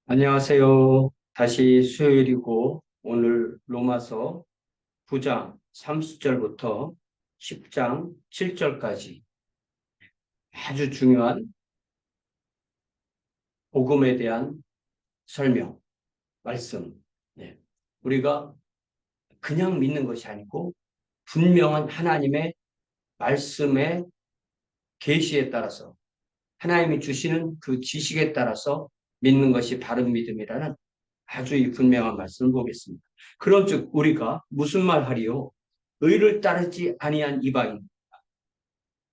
안녕하세요. 다시 수요일이고 오늘 로마서 9장 30절부터 10장 7절까지 아주 중요한 복음에 대한 설명, 말씀. 네. 우리가 그냥 믿는 것이 아니고 분명한 하나님의 말씀의 계시에 따라서 하나님이 주시는 그 지식에 따라서 믿는 것이 바른 믿음이라는 아주 이 분명한 말씀을 보겠습니다. 그런즉 우리가 무슨 말 하리요? 의를 따르지 아니한 이방인,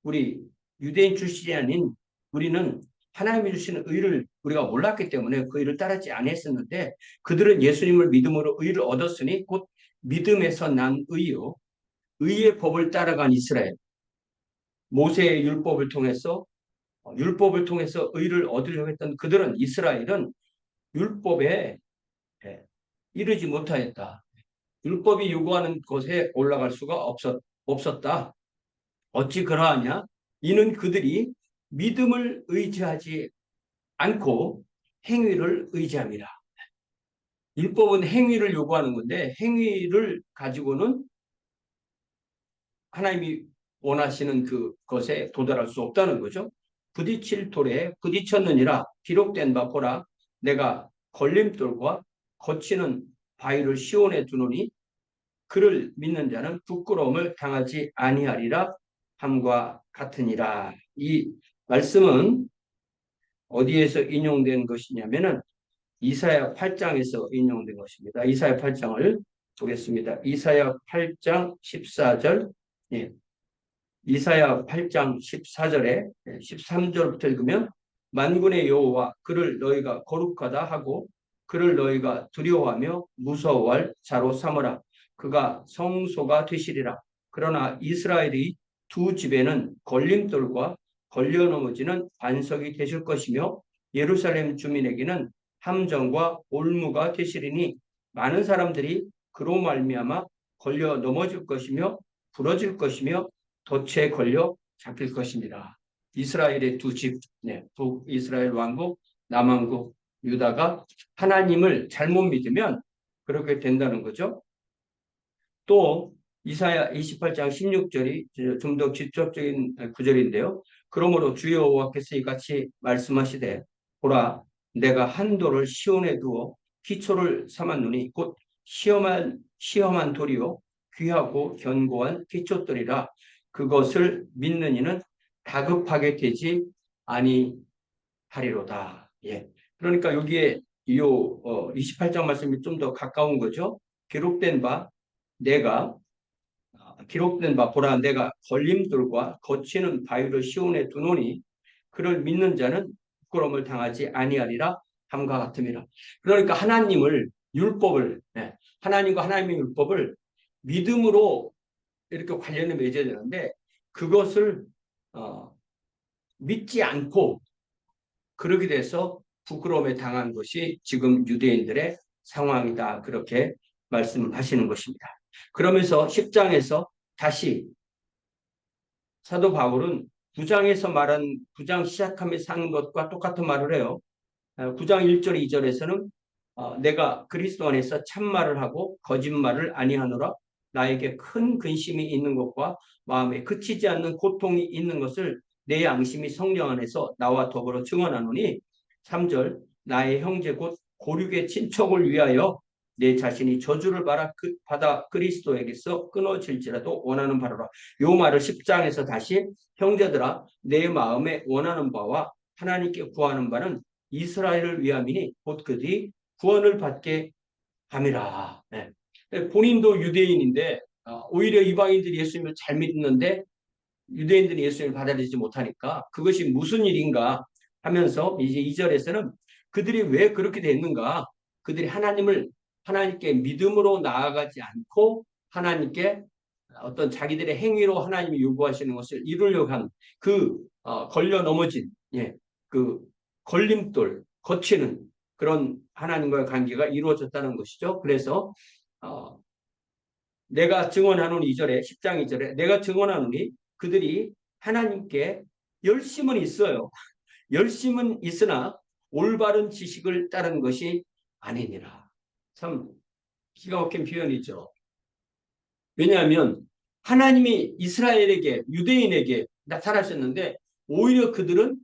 우리 유대인 출신이 아닌 우리는 하나님이 주시는 의를 우리가 몰랐기 때문에 그 의를 따르지 아니했었는데, 그들은 예수님을 믿음으로 의를 얻었으니 곧 믿음에서 난 의요, 의의 법을 따라간 이스라엘, 모세의 율법을 통해서 의를 얻으려고 했던 그들은, 이스라엘은 율법에 이르지 못하였다. 율법이 요구하는 곳에 올라갈 수가 없었다. 어찌 그러하냐? 이는 그들이 믿음을 의지하지 않고 행위를 의지함이라. 율법은 행위를 요구하는 건데 행위를 가지고는 하나님이 원하시는 그것에 도달할 수 없다는 거죠. 부딪힐 돌에 부딪혔느니라 기록된 바 보라, 내가 걸림돌과 거치는 바위를 시온에 두노니 그를 믿는 자는 부끄러움을 당하지 아니하리라 함과 같으니라. 이 말씀은 어디에서 인용된 것이냐면은 이사야 8장에서 인용된 것입니다. 이사야 8장을 보겠습니다. 이사야 8장 14절, 예. 이사야 8장 14절에 13절부터 읽으면, 만군의 여호와 그를 너희가 거룩하다 하고 그를 너희가 두려워하며 무서워할 자로 삼으라. 그가 성소가 되시리라. 그러나 이스라엘의 두 집에는 걸림돌과 걸려 넘어지는 반석이 되실 것이며 예루살렘 주민에게는 함정과 올무가 되시리니 많은 사람들이 그로 말미암아 걸려 넘어질 것이며 부러질 것이며 덫에 걸려 잡힐 것입니다. 이스라엘의 두 집, 북이스라엘 왕국, 남왕국 유다가 하나님을 잘못 믿으면 그렇게 된다는 거죠. 또 이사야 28장 16절이 좀 더 직접적인 구절인데요. 그러므로 주여 여호와께서 이같이 말씀하시되, 보라, 내가 한 돌을 시온에 두어 기초를 삼았노니 곧 시험한 돌이요 귀하고 견고한 기초돌이라. 그것을 믿는 이는 다급하게 되지 아니하리로다. 예. 그러니까 여기에 이 28장 말씀이 좀 더 가까운 거죠. 내가 기록된 바 보라, 내가 걸림돌과 거치는 바위를 시온에 두노니 그를 믿는 자는 부끄러움을 당하지 아니하리라 함과 같음이라. 그러니까 하나님과 하나님의 율법을 믿음으로 이렇게 관련을 맺어야 되는데, 그것을 믿지 않고 그러게 돼서 부끄러움에 당한 것이 지금 유대인들의 상황이다, 그렇게 말씀하시는 것입니다. 그러면서 10장에서 다시 사도 바울은 9장 시작하면서 하는 것과 똑같은 말을 해요. 9장 1절 2절에서는 내가 그리스도 안에서 참말을 하고 거짓말을 아니하노라. 나에게 큰 근심이 있는 것과 마음에 그치지 않는 고통이 있는 것을 내 양심이 성령 안에서 나와 더불어 증언하노니, 3절 나의 형제 곧 고륙의 친척을 위하여 내 자신이 저주를 받아 그리스도에게서 끊어질지라도 원하는 바로라. 요 말을 10장에서 다시, 형제들아 내 마음에 원하는 바와 하나님께 구하는 바는 이스라엘을 위함이니 곧 그들이 구원을 받게 함이라. 네. 본인도 유대인인데 오히려 이방인들이 예수님을 잘 믿는데 유대인들이 예수님을 받아들이지 못하니까 그것이 무슨 일인가 하면서 이제 2절에서는 그들이 왜 그렇게 됐는가, 그들이 하나님께 믿음으로 나아가지 않고 하나님께 어떤 자기들의 행위로 하나님이 요구하시는 것을 이루려고 한 걸려 넘어진, 그 걸림돌, 거치는 그런 하나님과의 관계가 이루어졌다는 것이죠. 그래서 내가 증언하노니 2절에 10장 2절에 내가 증언하노니 그들이 하나님께 열심은 있어요. 열심은 있으나 올바른 지식을 따른 것이 아니니라. 참 기가 막힌 표현이죠. 왜냐하면 하나님이 이스라엘에게, 유대인에게 나타나셨는데 오히려 그들은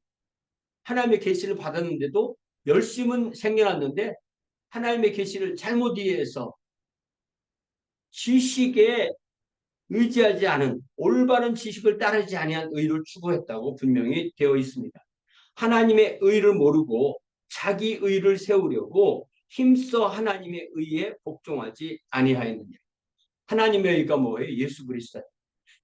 하나님의 계시를 받았는데도 열심은 생겨났는데 하나님의 계시를 잘못 이해해서 지식에 의지하지 않은, 올바른 지식을 따르지 아니한 의를 추구했다고 분명히 되어 있습니다. 하나님의 의를 모르고 자기 의를 세우려고 힘써 하나님의 의에 복종하지 아니하였느냐. 하나님의 의가 뭐예요? 예수 그리스도.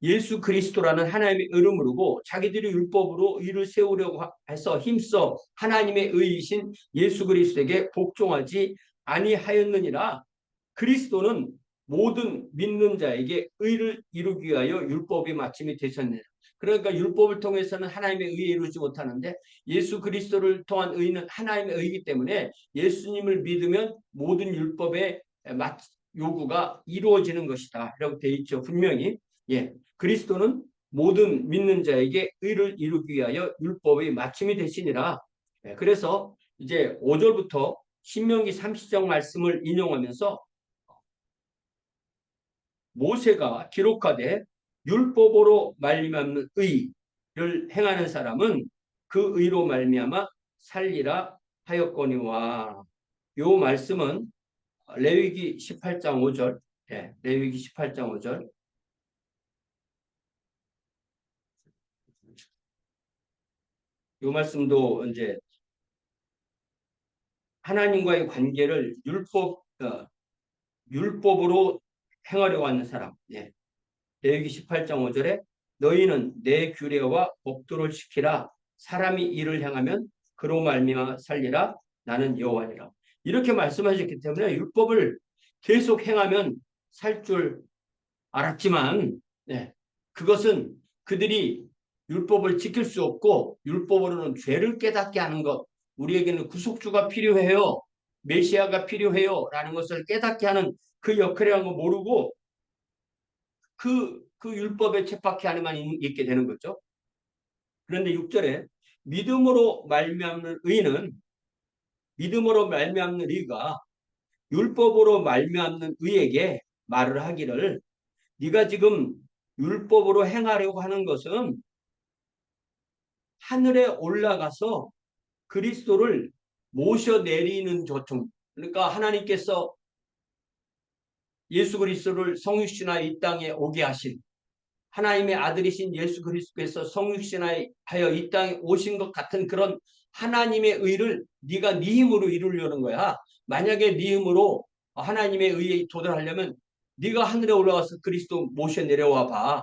예수 그리스도라는 하나님의 의를 모르고 자기들이 율법으로 의를 세우려고 해서 힘써 하나님의 의이신 예수 그리스도에게 복종하지 아니하였느니라. 그리스도는 모든 믿는 자에게 의를 이루기 위하여 율법이 마침이 되셨느니라. 그러니까 율법을 통해서는 하나님의 의에 이루지 못하는데 예수 그리스도를 통한 의는 하나님의 의이기 때문에 예수님을 믿으면 모든 율법의 요구가 이루어지는 것이다. 이라고 되어 있죠. 분명히. 예. 그리스도는 모든 믿는 자에게 의를 이루기 위하여 율법의 마침이 되시니라. 예. 그래서 이제 5절부터 신명기 30장 말씀을 인용하면서 모세가 기록하되 율법으로 말미암는 의를 행하는 사람은 그 의로 말미암아 살리라 하였거니와. 요 말씀은 레위기 18장 5절, 예, 레위기 18장 5절. 요 말씀도 이제 하나님과의 관계를 율법으로 행하려고 하는 사람. 예. 레위기 18장 5절에 너희는 내 규례와 법도를 지키라. 사람이 이를 행하면 그로 말미암아 살리라. 나는 여호와니라. 이렇게 말씀하셨기 때문에 율법을 계속 행하면 살 줄 알았지만, 네, 그것은 그들이 율법을 지킬 수 없고 율법으로는 죄를 깨닫게 하는 것, 우리에게는 구속주가 필요해요, 메시아가 필요해요 라는 것을 깨닫게 하는 그 역할이라는 걸 모르고 그 율법에 쳇박해 안에만 있게 되는 거죠. 그런데 6절에 믿음으로 말미암는 의가 율법으로 말미암는 의에게 말을 하기를, 네가 지금 율법으로 행하려고 하는 것은 하늘에 올라가서 그리스도를 모셔내리는 조통. 그러니까 하나님께서 예수 그리스도를 성육신하여 이 땅에 오게 하신, 하나님의 아들이신 예수 그리스도께서 성육신하여 이 땅에 오신 것 같은 그런 하나님의 의를 네가 네 힘으로 이루려는 거야. 만약에 네 힘으로 하나님의 의에 도달하려면 네가 하늘에 올라가서 그리스도 모셔 내려와 봐.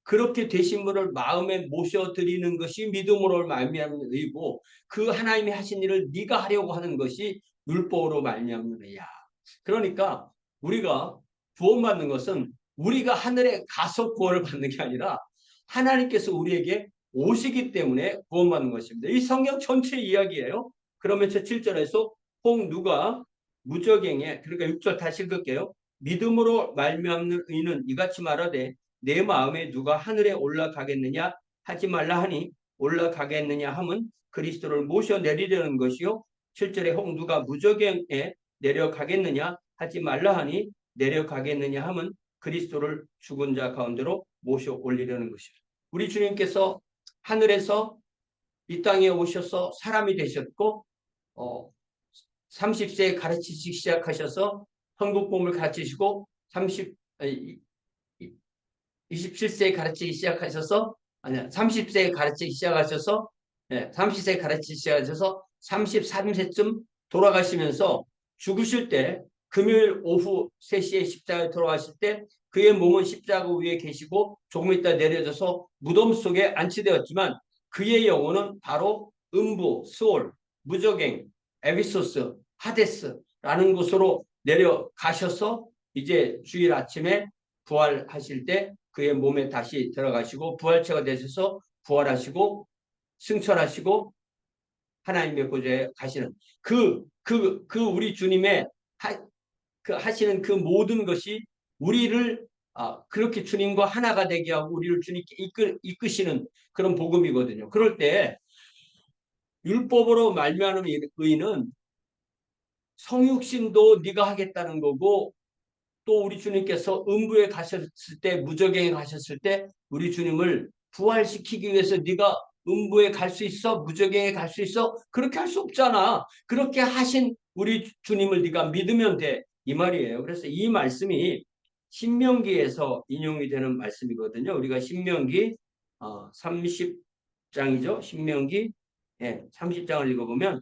그렇게 되신 분을 마음에 모셔드리는 것이 믿음으로 말미암는 의고, 그 하나님이 하신 일을 네가 하려고 하는 것이 율법으로 말미암는 의야. 그러니까 우리가 구원받는 것은 우리가 하늘에 가서 구원을 받는 게 아니라 하나님께서 우리에게 오시기 때문에 구원받는 것입니다. 이 성경 전체 이야기예요. 그러면 저 7절에서 혹 누가 무적행에, 그러니까 6절 다시 읽을게요. 믿음으로 말미암는 의는 이같이 말하되 내 마음에 누가 하늘에 올라가겠느냐 하지 말라 하니, 올라가겠느냐 함은 그리스도를 모셔 내리려는 것이요. 7절에 혹 누가 무적행에 내려가겠느냐 하지 말라 하니, 내려가겠느냐 함은 그리스도를 죽은 자 가운데로 모셔 올리려는 것이다. 우리 주님께서 하늘에서 이 땅에 오셔서 사람이 되셨고 30세에 가르치시기 시작하셔서 헌국법을 가르치시고 27세에 가르치기 시작하셔서, 아니야, 30세에 가르치기 시작하셔서, 30세에 가르치기 시작하셔서 33세쯤 돌아가시면서 죽으실 때 금요일 오후 3시에 십자가에 돌아가실 때 그의 몸은 십자가 위에 계시고 조금 있다 내려져서 무덤 속에 안치되었지만 그의 영혼은 바로 음부, 스올, 무적행, 에비소스, 하데스라는 곳으로 내려가셔서 이제 주일 아침에 부활하실 때 그의 몸에 다시 들어가시고 부활체가 되셔서 부활하시고 승천하시고 하나님의 보좌에 가시는 우리 주님의 하시는 그 모든 것이 우리를 그렇게 주님과 하나가 되게 하고 우리를 주님께 이끄시는 그런 복음이거든요. 그럴 때 율법으로 말미암는 의는 성육신도 네가 하겠다는 거고, 또 우리 주님께서 음부에 가셨을 때, 무저갱에 가셨을 때 우리 주님을 부활시키기 위해서 네가 음부에 갈 수 있어? 무저갱에 갈 수 있어? 그렇게 할 수 없잖아. 그렇게 하신 우리 주님을 네가 믿으면 돼. 이 말이에요. 그래서 이 말씀이 신명기에서 인용이 되는 말씀이거든요. 우리가 신명기 30장이죠. 신명기 30장을 읽어보면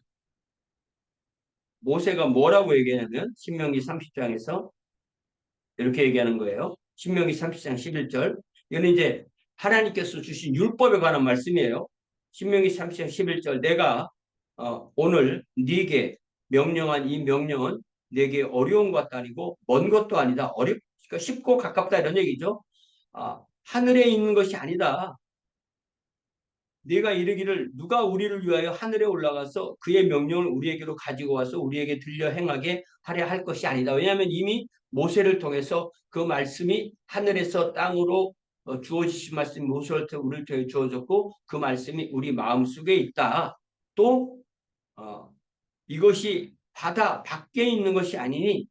모세가 뭐라고 얘기하냐면 신명기 30장에서 이렇게 얘기하는 거예요. 신명기 30장 11절. 이거는 이제 하나님께서 주신 율법에 관한 말씀이에요. 신명기 30장 11절. 내가 오늘 네게 명령한 이 명령은 네게 어려운 것도 아니고 먼 것도 아니다. 그러니까 쉽고 가깝다 이런 얘기죠. 하늘에 있는 것이 아니다. 네가 이르기를 누가 우리를 위하여 하늘에 올라가서 그의 명령을 우리에게로 가지고 와서 우리에게 들려 행하게 하려 할 것이 아니다. 왜냐하면 이미 모세를 통해서 그 말씀이 하늘에서 땅으로 주어지신 말씀이 모세를 통해 우리를 통해 주어졌고 그 말씀이 우리 마음속에 있다. 또 이것이 바다 밖에 있는 것이 아니니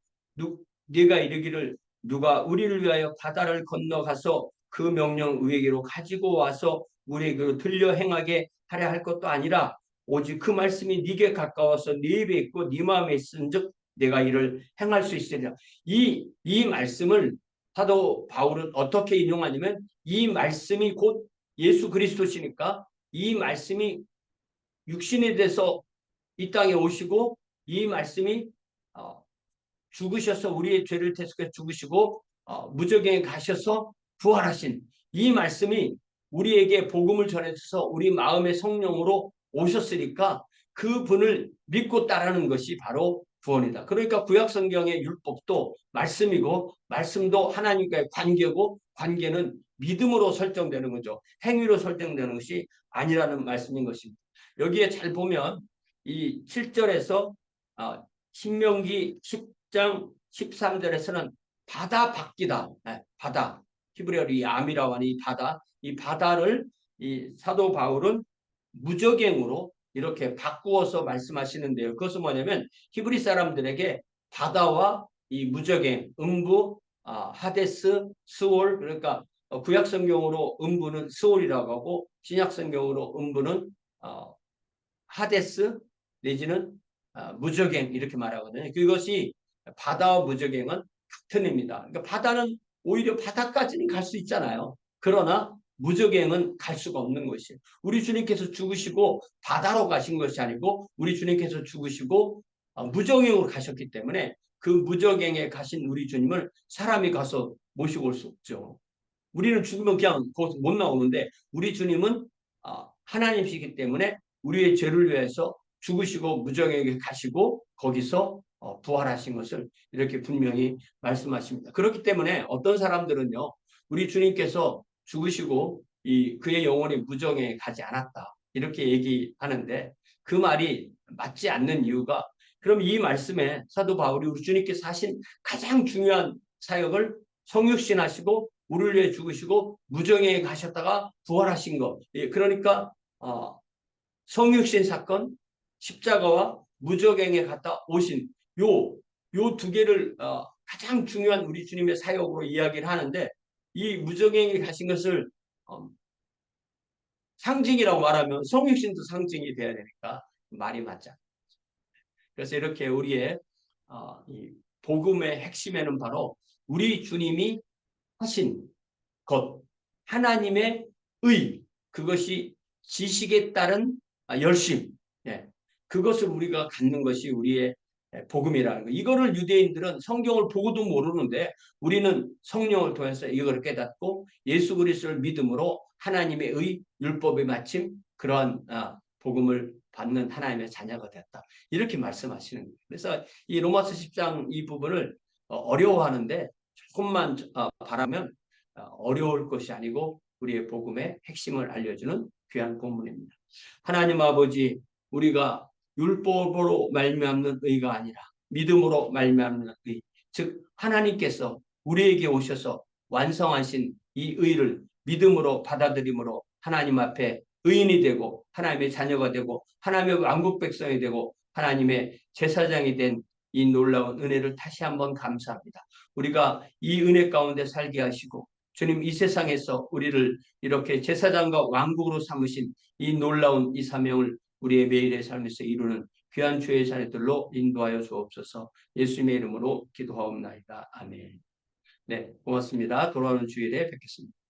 네가 이르기를 누가 우리를 위하여 바다를 건너가서 그 명령 우리에게로 가지고 와서 우리에게로 들려 행하게 하려 할 것도 아니라 오직 그 말씀이 네게 가까워서 네 입에 있고 네 마음에 있은즉 내가 이를 행할 수 있으리라. 이 말씀을 사도 바울은 어떻게 인용하냐면 이 말씀이 곧 예수 그리스도시니까 이 말씀이 육신에 대해서 이 땅에 오시고 이 말씀이 죽으셔서 우리의 죄를 대속해 죽으시고 무저갱에 가셔서 부활하신 이 말씀이 우리에게 복음을 전해서 우리 마음의 성령으로 오셨으니까 그 분을 믿고 따르는 것이 바로 구원이다. 그러니까 구약 성경의 율법도 말씀이고 말씀도 하나님과의 관계고 관계는 믿음으로 설정되는 거죠. 행위로 설정되는 것이 아니라는 말씀인 것입니다. 여기에 잘 보면 이 7절에서 신명기 10장 13절에서는 바다 밖이다. 바다. 히브리어로 이 암이라고 하는 이 바다를 이 사도 바울은 무저갱으로 이렇게 바꾸어서 말씀하시는데요. 그것은 뭐냐면 히브리 사람들에게 바다와 이 무저갱, 음부, 하데스, 스올, 그러니까 구약 성경으로 음부는 스올이라고 하고 신약 성경으로 음부는 하데스 내지는 무저갱 이렇게 말하거든요. 그것이 바다와 무저갱은 같은 의미입니다. 그러니까 바다는 오히려 바다까지는 갈 수 있잖아요. 그러나 무저갱은 갈 수가 없는 것이에요. 우리 주님께서 죽으시고 바다로 가신 것이 아니고 우리 주님께서 죽으시고 무저갱으로 가셨기 때문에 그 무저갱에 가신 우리 주님을 사람이 가서 모시고 올 수 없죠. 우리는 죽으면 그냥 거기서 못 나오는데 우리 주님은 하나님이시기 때문에 우리의 죄를 위해서 죽으시고 무정에게 가시고 거기서 부활하신 것을 이렇게 분명히 말씀하십니다. 그렇기 때문에 어떤 사람들은요, 우리 주님께서 죽으시고 그의 영혼이 무정에 가지 않았다 이렇게 얘기하는데 그 말이 맞지 않는 이유가 그럼 이 말씀에 사도 바울이 우리 주님께서 하신 가장 중요한 사역을 성육신하시고 우리를 위해 죽으시고 무정에 가셨다가 부활하신 것. 그러니까 성육신 사건, 십자가와 무저갱에 갔다 오신 요 두 개를 가장 중요한 우리 주님의 사역으로 이야기를 하는데 이 무저갱에 가신 것을 상징이라고 말하면 성육신도 상징이 돼야 되니까 말이 맞지 않습니다. 그래서 이렇게 우리의 이 복음의 핵심에는 바로 우리 주님이 하신 것, 하나님의 의, 그것이 지식에 따른 열심, 그것을 우리가 갖는 것이 우리의 복음이라는 거. 이거를 유대인들은 성경을 보고도 모르는데 우리는 성령을 통해서 이걸 깨닫고 예수 그리스도를 믿음으로 하나님의 의, 율법의 마침 그러한 복음을 받는 하나님의 자녀가 됐다. 이렇게 말씀하시는 거예요. 그래서 이 로마서 10장 이 부분을 어려워하는데 조금만 바라면 어려울 것이 아니고 우리의 복음의 핵심을 알려주는 귀한 본문입니다. 하나님 아버지, 우리가 율법으로 말미암는 의가 아니라 믿음으로 말미암는 의, 즉 하나님께서 우리에게 오셔서 완성하신 이 의를 믿음으로 받아들임으로 하나님 앞에 의인이 되고 하나님의 자녀가 되고 하나님의 왕국 백성이 되고 하나님의 제사장이 된 이 놀라운 은혜를 다시 한번 감사합니다. 우리가 이 은혜 가운데 살게 하시고 주님 이 세상에서 우리를 이렇게 제사장과 왕국으로 삼으신 이 놀라운 이 사명을 우리의 매일의 삶에서 이루는 귀한 주의 자녀들로 인도하여 주옵소서. 예수님의 이름으로 기도하옵나이다. 아멘. 네, 고맙습니다. 돌아오는 주일에 뵙겠습니다.